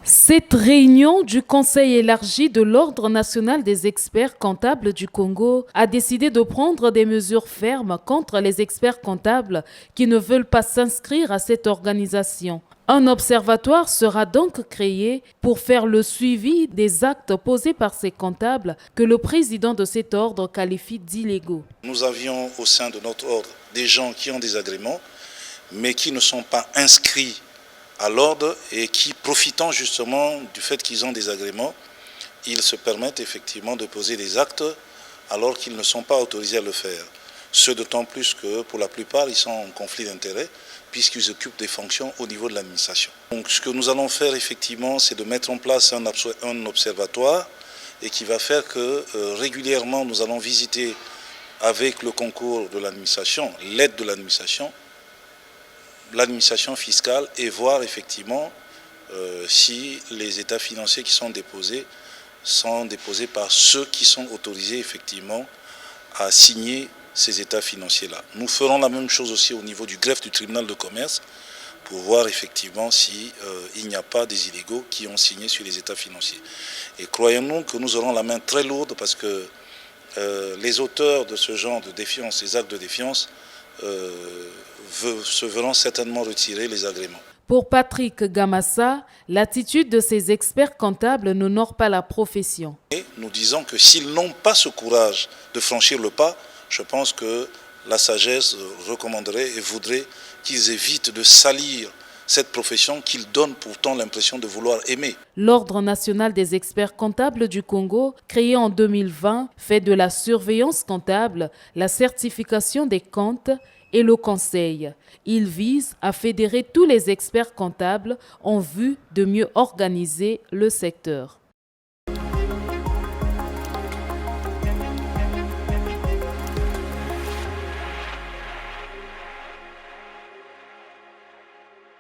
Cette réunion du Conseil élargi de l'Ordre national des experts comptables du Congo a décidé de prendre des mesures fermes contre les experts comptables qui ne veulent pas s'inscrire à cette organisation. Un observatoire sera donc créé pour faire le suivi des actes posés par ces comptables que le président de cet ordre qualifie d'illégaux. Nous avions au sein de notre ordre des gens qui ont des agréments, mais qui ne sont pas inscrits à l'ordre et qui, profitant justement du fait qu'ils ont des agréments, ils se permettent effectivement de poser des actes alors qu'ils ne sont pas autorisés à le faire. Ce d'autant plus que pour la plupart, ils sont en conflit d'intérêts puisqu'ils occupent des fonctions au niveau de l'administration. Donc ce que nous allons faire effectivement, c'est de mettre en place un observatoire et qui va faire que régulièrement nous allons visiter avec le concours de l'administration, l'aide de l'administration fiscale et voir effectivement si les états financiers qui sont déposés par ceux qui sont autorisés effectivement à signer ces états financiers-là. Nous ferons la même chose aussi au niveau du greffe du tribunal de commerce pour voir effectivement s'il n'y a pas des illégaux qui ont signé sur les états financiers. Et croyons-nous que nous aurons la main très lourde parce que les auteurs de ce genre de défiance, ces actes de défiance, se verront certainement retirer les agréments. Pour Patrick Gamassa, l'attitude de ces experts comptables n'honore pas la profession. Et nous disons que s'ils n'ont pas ce courage de franchir le pas, je pense que la sagesse recommanderait et voudrait qu'ils évitent de salir cette profession qu'ils donnent pourtant l'impression de vouloir aimer. L'Ordre national des experts comptables du Congo, créé en 2020, fait de la surveillance comptable, la certification des comptes et le conseil. Il vise à fédérer tous les experts comptables en vue de mieux organiser le secteur.